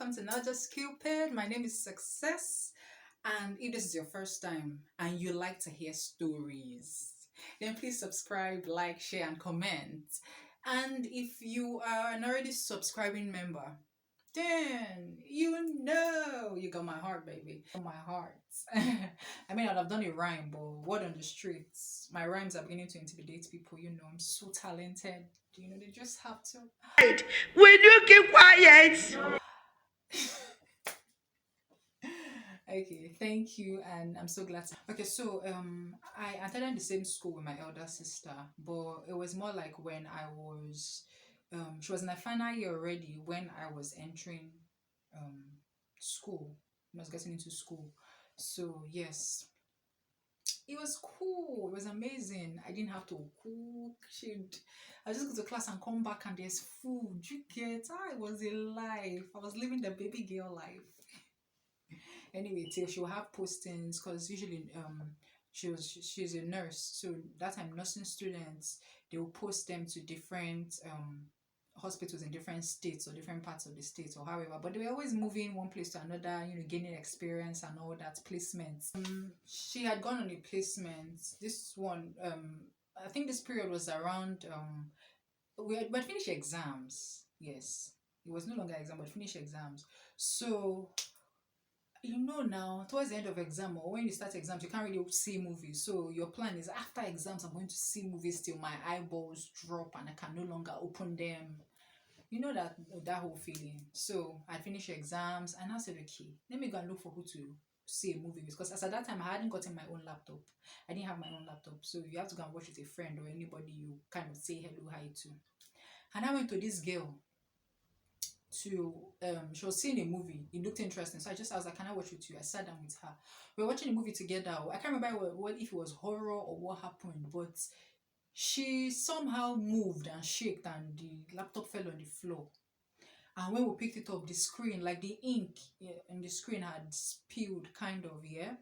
welcome to Not Just Cupid. My name is Success, and if this is your first time and you like to hear stories, then please subscribe, like, share, and comment. And if you are an already subscribing member, then you know you got my heart, baby. My heart. I mean, I'd have done a rhyme, but word on the streets, my rhymes are beginning to intimidate people. I'm so talented. They just have to. Will you keep quiet? Okay, thank you, and I'm so glad to. Okay, so I attended the same school with my elder sister, but it was more like when I was, she was in my final year already when I was entering, um, school. I was getting into school, so yes, it was cool. It was amazing. I didn't have to cook. I just go to class and come back, and there's food. You get? It was a life. I was living the baby girl life. Anyway, till she will have postings because usually she's a nurse, so that time nursing students, they will post them to different hospitals in different states or different parts of the state or however, but they were always moving one place to another, gaining experience and all that placements. She had gone on a placement. This one, I think this period was around we had finished exams. Yes, it was no longer exam but finished exams. So now towards the end of exam or when you start exams, you can't really see movies, so your plan is after exams I'm going to see movies till my eyeballs drop and I can no longer open them. That whole feeling. So I finished exams and I said, okay, let me go and look for who to see a movie with, because as at that time I hadn't gotten my own laptop. I didn't have my own laptop, so you have to go and watch with a friend or anybody you kind of say hello hi to. And I went to this girl to she was seeing a movie. It looked interesting, so I was like, can I watch with you? I sat down with her. We were watching a movie together. I can't remember what if it was horror or what happened, but she somehow moved and shook and the laptop fell on the floor. And when we picked it up, the screen, like the ink, in the screen had spilled kind of, yeah.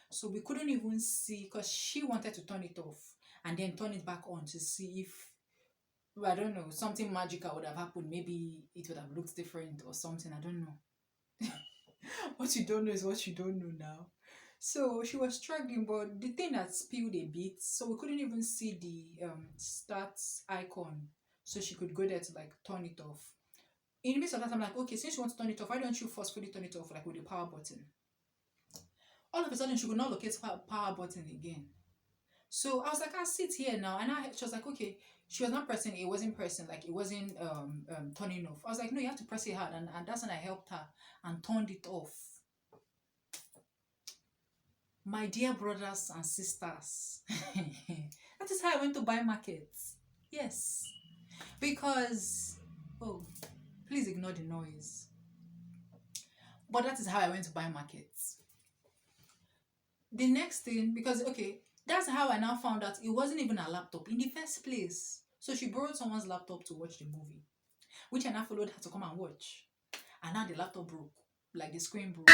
So we couldn't even see because she wanted to turn it off and then turn it back on to see if, well, I don't know, something magical would have happened. Maybe it would have looked different or something. I don't know. What you don't know is what you don't know now. So she was struggling, but the thing had spilled a bit, so we couldn't even see the start icon. So she could go there to like turn it off. In the midst of that, I'm like, okay, since you want to turn it off, why don't you forcefully turn it off like with the power button? All of a sudden, she could not locate power button again. So I was like, I'll sit here now. And she was like, okay. She was not pressing, it wasn't pressing, like it wasn't turning off. I was like, no, you have to press it hard. And that's when I helped her and turned it off. My dear brothers and sisters, that is how I went to buy markets. Yes. Because, oh, please ignore the noise. But that is how I went to buy markets. The next thing, because, okay, that's how I now found out it wasn't even a laptop in the first place. So she borrowed someone's laptop to watch the movie, which I now followed her to come and watch. And now the laptop broke, like the screen broke.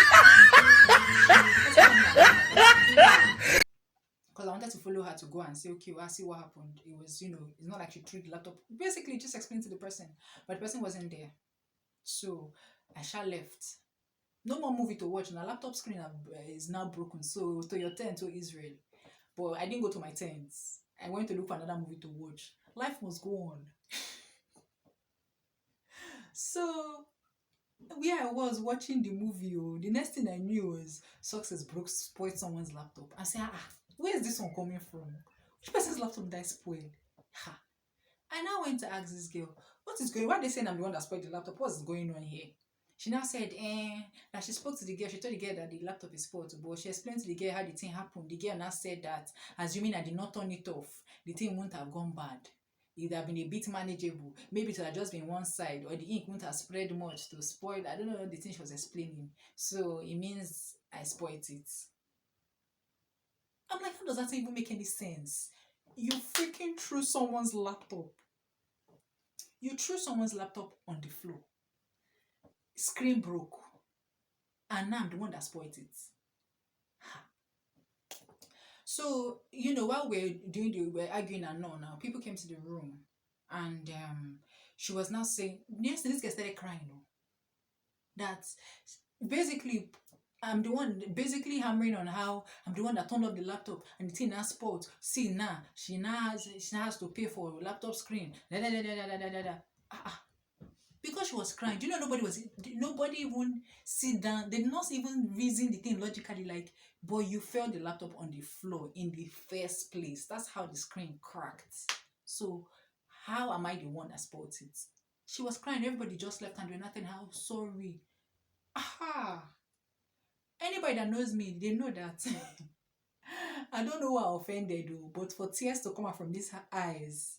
Because I wanted to follow her to go and say, okay, well, I see what happened. It was, it's not like she threw the laptop. Basically, just explained to the person, but the person wasn't there. So I shall left. No more movie to watch. My laptop screen is now broken. So to your tent to Israel. But I didn't go to my tents. I went to look for another movie to watch. Life must go on. So where I was watching the movie, the next thing I knew was success broke, spoiled someone's laptop. I said, where is this one coming from? Which person's laptop did I spoil? I now went to ask this girl, what is going on? Why are they saying I'm the one that spoiled the laptop? What's going on here? She now said, that she spoke to the girl. She told the girl that the laptop is spoiled, but she explained to the girl how the thing happened. The girl now said that, assuming I did not turn it off, the thing wouldn't have gone bad. It would have been a bit manageable. Maybe it would have just been one side, or the ink wouldn't have spread much to spoil. I don't know the thing she was explaining. So it means I spoiled it. I'm like, how does that even make any sense? You freaking threw someone's laptop. You threw someone's laptop on the floor. Screen broke. And now I'm the one that spoiled it. So, while we're arguing and all now, people came to the room and she was now saying, next thing this girl started crying. That basically I'm the one basically hammering on how I'm the one that turned off the laptop and the thing now spoiled. See now, she now has to pay for laptop screen. Da, da, da, da, da, da, da, da. Ah, ah. Because she was crying. Do you know nobody even sit down. They did not even reason the thing logically like, but you fell the laptop on the floor in the first place. That's how the screen cracked. So how am I the one that spoiled it? She was crying. Everybody just left and they were nothing. How sorry. Aha. Anybody that knows me, they know that. I don't know what I offended though, but for tears to come out from these eyes,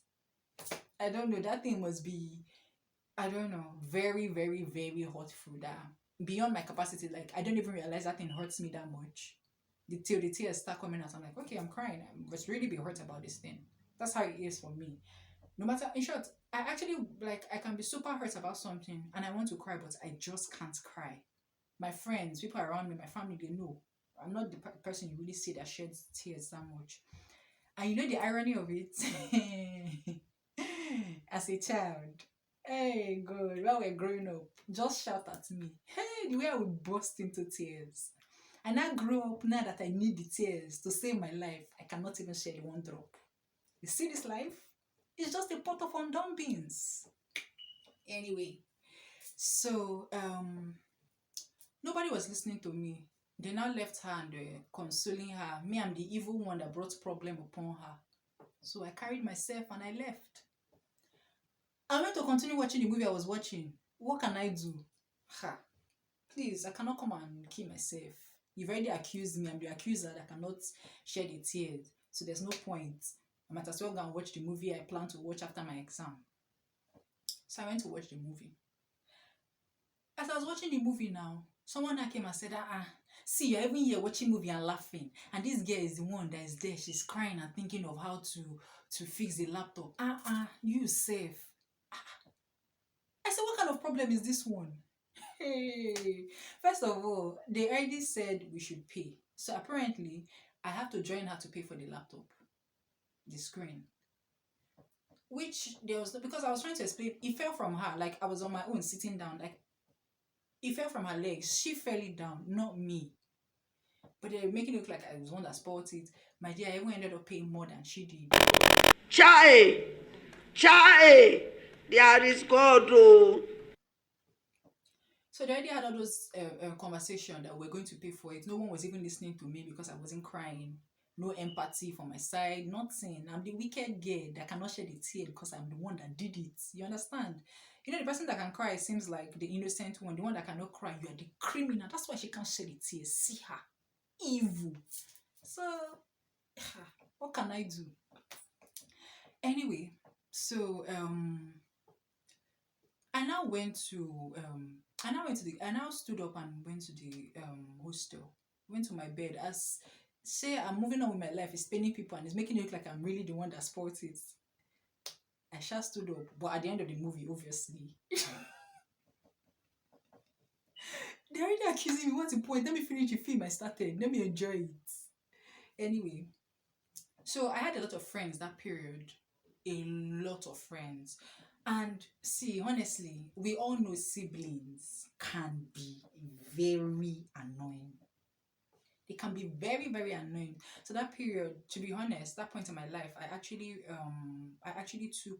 I don't know. That thing must be, I don't know, very, very, very hurtful. That beyond my capacity. Like I don't even realize that thing hurts me that much. Till the tears start coming out, I'm like, okay, I'm crying. I must really be hurt about this thing. That's how it is for me. No matter, in short, I actually like I can be super hurt about something and I want to cry, but I just can't cry. My friends, people around me, my family, they know I'm not the person you really see that sheds tears that much. And you know the irony of it, as a child, hey God, while we're growing up, just shout at me. Hey, the way I would burst into tears. And I grew up now that I need the tears to save my life. I cannot even shed one drop. You see this life? It's just a pot of undone beans. Anyway, so nobody was listening to me. They now left her and consoling her. Me, I'm the evil one that brought problem upon her. So I carried myself and I left. I went to continue watching the movie I was watching. What can I do? Ha. Please, I cannot come and kill myself. You've already accused me. I'm the accuser that cannot shed a tear. So there's no point. I might as well go and watch the movie I plan to watch after my exam. So I went to watch the movie. As I was watching the movie now, someone now came and said, see, you're even here watching movie and laughing. And this girl is the one that is there. She's crying and thinking of how to fix the laptop. You safe. I said, what kind of problem is this one? Hey, first of all, they already said we should pay. So apparently, I have to join her to pay for the laptop, the screen. Which there was because I was trying to explain, it fell from her. Like I was on my own sitting down. Like it fell from her legs. She fell it down, not me. But they're making it look like I was one that spoiled it. My dear, I even ended up paying more than she did. Chai, chai, there is God. Oh. So they already had all those conversation that we're going to pay for it. No one was even listening to me because I wasn't crying. No empathy from my side, nothing. I'm the wicked girl that cannot shed a tear because I'm the one that did it. You understand? You know, the person that can cry seems like the innocent one. The one that cannot cry, you are the criminal. That's why she can't shed a tear. See her. Evil. So, what can I do? Anyway, so I now stood up and went to the hostel. Went to my bed as say I'm moving on with my life. It's paining people and it's making it look like I'm really the one that spoils it. I just stood up, but at the end of the movie, obviously, they're already accusing me. What's the point? Let me finish the film I started. Let me enjoy it. Anyway, so I had a lot of friends that period. A lot of friends. And see, honestly, we all know siblings can be very annoying. They can be very, very annoying. So that period, to be honest, that point in my life, I actually took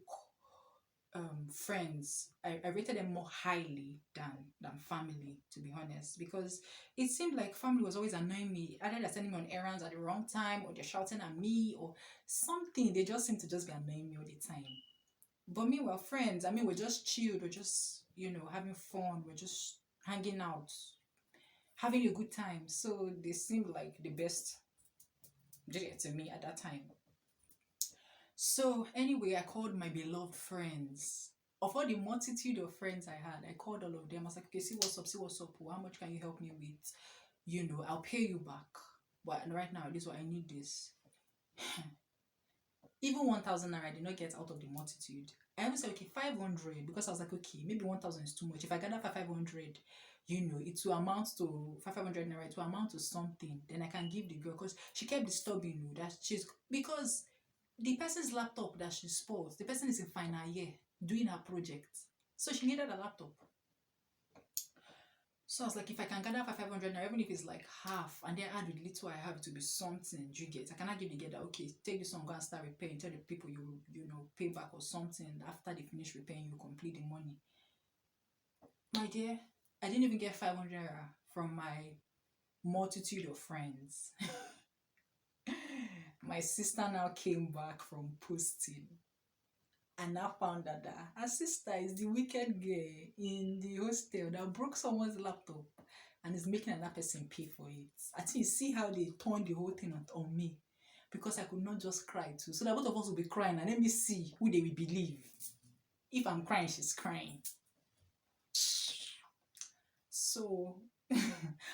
friends. I rated them more highly than family, to be honest, because it seemed like family was always annoying me. Either they're sending me on errands at the wrong time, or they're shouting at me, or something. They just seem to just be annoying me all the time. But meanwhile, friends, I mean, we're just chilled, we're just, having fun, we're just hanging out, having a good time. So they seemed like the best to me at that time. So anyway, I called my beloved friends. Of all the multitude of friends I had, I called all of them. I was like, okay, see what's up. How much can you help me with? I'll pay you back. But right now, this is what I need this. Even 1,000 naira I did not get out of the multitude. I even said, okay, 500, because I was like, okay, maybe 1,000 is too much. If I gather for 500, it will amount to 500 naira, it will amount to something. Then I can give the girl, because she kept disturbing me that because the person's laptop that she spoiled, the person is in final year doing her project. So she needed a laptop. So I was like, if I can gather for 500 naira, even if it's like half, and then add with little I have to be something, do you get? I cannot give the girl that, okay, take this one, go and start repaying, tell the people you pay back or something. After they finish repaying, you complete the money. My dear, I didn't even get 500 naira from my multitude of friends. My sister now came back from posting and I found out that her sister is the wicked girl in the hostel that broke someone's laptop and is making another person pay for it. I think you see how they turned the whole thing on me because I could not just cry too. So that both of us will be crying and let me see who they will believe. If I'm crying, she's crying. So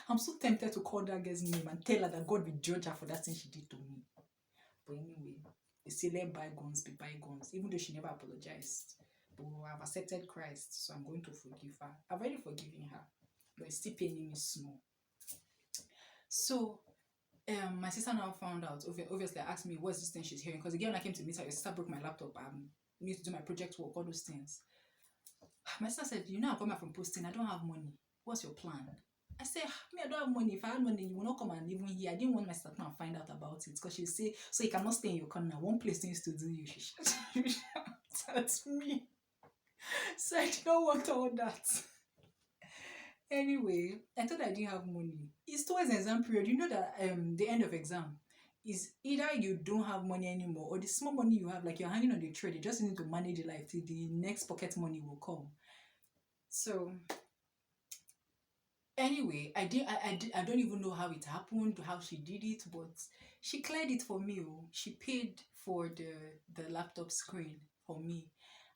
I'm so tempted to call that girl's name and tell her that God will judge her for that thing she did to me. But anyway, they say let bygones be bygones, even though she never apologized. But I've accepted Christ, so I'm going to forgive her. I've already forgiven her, but it's still paining me small. So my sister now found out, obviously asked me what's this thing she's hearing, because again when I came to meet her, your sister broke my laptop, need to do my project work, all those things. My sister said, you know, I'm coming back from posting, I don't have money. What's your plan? I said, me, I don't have money. If I had money, you will not come and even hear. I didn't want my sister to come and find out about it because she'll say, so you cannot stay in your corner. One place things to do you. She shouted at me. So I did not want all that. Anyway, I thought I didn't have money. It's towards the exam period. You know that the end of exam is either you don't have money anymore or the small money you have, like you're hanging on the thread. You just need to manage it like till the next pocket money will come. So anyway, I don't even know how it happened, how she did it, but she cleared it for me. Oh. She paid for the laptop screen for me.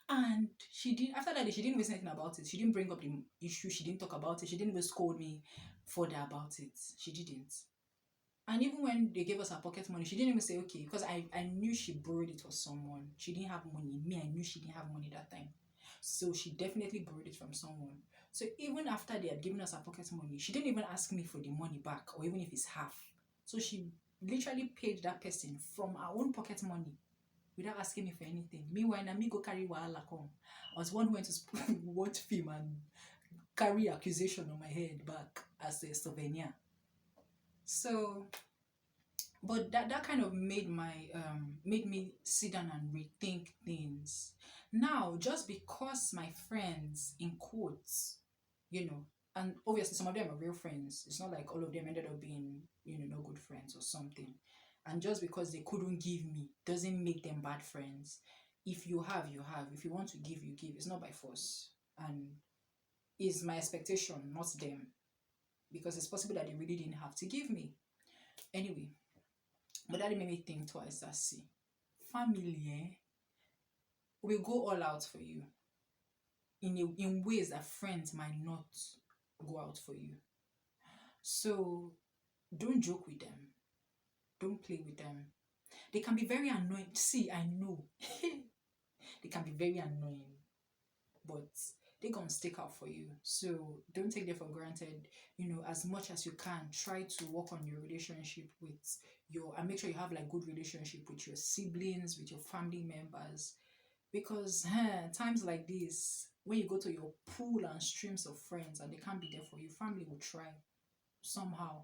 And she did after that she didn't even say anything about it. She didn't bring up the issue, she didn't talk about it, she didn't even scold me further about it. She didn't. And even when they gave us our pocket money, she didn't even say okay, because I knew she borrowed it for someone. She didn't have money. Me, I knew she didn't have money that time. So she definitely borrowed it from someone. So even after they had given us our pocket money, she didn't even ask me for the money back, or even if it's half. So she literally paid that person from our own pocket money without asking me for anything. Meanwhile, Nami go carry wahala come. I was one who went to watch film and carry accusation on my head back as a souvenir. So but that kind of made me sit down and rethink things. Now just because my friends in quotes, you know, and obviously some of them are real friends, it's not like all of them ended up being, no good friends or something, and just because they couldn't give me doesn't make them bad friends. If you have, you have. If you want to give, you give. It's not by force. And it's my expectation, not them, because it's possible that they really didn't have to give me anyway. But that made me think twice. That see, family will go all out for you in ways that friends might not go out for you. So don't joke with them. Don't play with them. They can be very annoying. See, I know they can be very annoying, but they're gonna stick out for you. So don't take them for granted. As much as you can, try to work on your relationship with and make sure you have like good relationship with your siblings, with your family members. Because times like this, when you go to your pool and streams of friends and they can't be there for you, family will try somehow,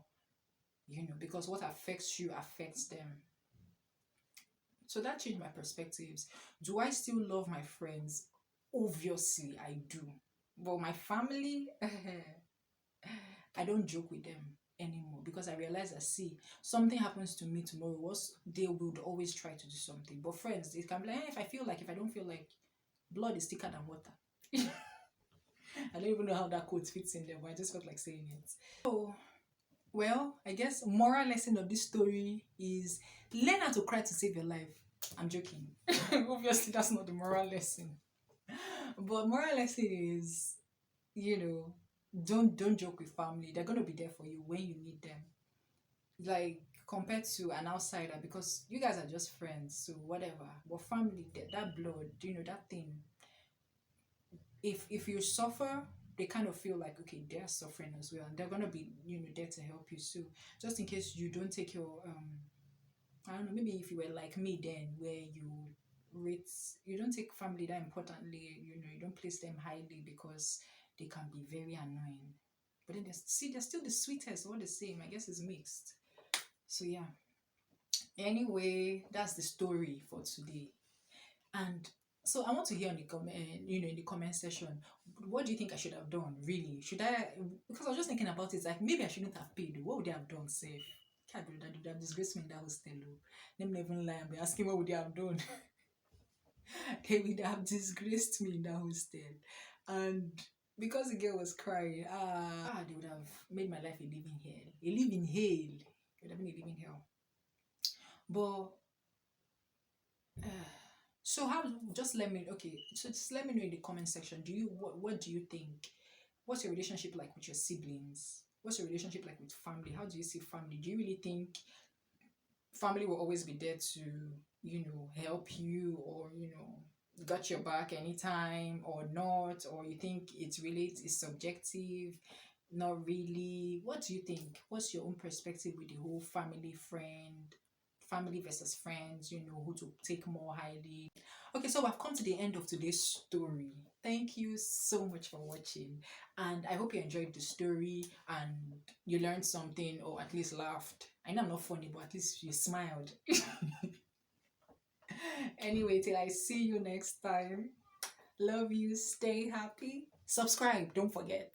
because what affects you affects them. So that changed my perspectives. Do I still love my friends? Obviously, I do. But my family, I don't joke with them anymore because I realize that, see, something happens to me tomorrow, they would always try to do something. But friends, it can be like, if I don't feel like, blood is thicker than water. I don't even know how that quote fits in there, but I just felt like saying it. So, well, I guess moral lesson of this story is learn how to cry to save your life. I'm joking. Obviously, that's not the moral lesson. But moral lesson is, don't joke with family. They're gonna be there for you when you need them. Like compared to an outsider, because you guys are just friends, so whatever. But family, that blood, that thing. If you suffer, they kind of feel like okay, they're suffering as well, and they're gonna be there to help you. So just in case you don't take your I don't know, maybe if you were like me then, where you don't take family that importantly, you don't place them highly because they can be very annoying. But then they're still the sweetest, all the same. I guess it's mixed. So yeah. Anyway, that's the story for today. And so I want to hear in the comment, in the comment section, what do you think I should have done? Really, should I? Because I was just thinking about it, like maybe I shouldn't have paid. What would they have done? Safe. Can't believe that they would have disgraced me in that hostel. Oh. Let me never lie and be asking what would they have done. They would have disgraced me in that hostel, and because the girl was crying, they would have made my life a living hell. A living hell. It would have been a living hell. But so how just let me okay, so just let me know in the comment section. Do you what do you think? What's your relationship like with your siblings? What's your relationship like with family? How do you see family? Do you really think family will always be there to, help you, or got your back anytime or not? Or you think it's subjective? Not really. What do you think? What's your own perspective with the whole family versus friends, who to take more highly? Okay, so I've come to the end of today's story. Thank you so much for watching. And I hope you enjoyed the story and you learned something or at least laughed. I know I'm not funny, but at least you smiled. Anyway, till I see you next time. Love you. Stay happy. Subscribe. Don't forget.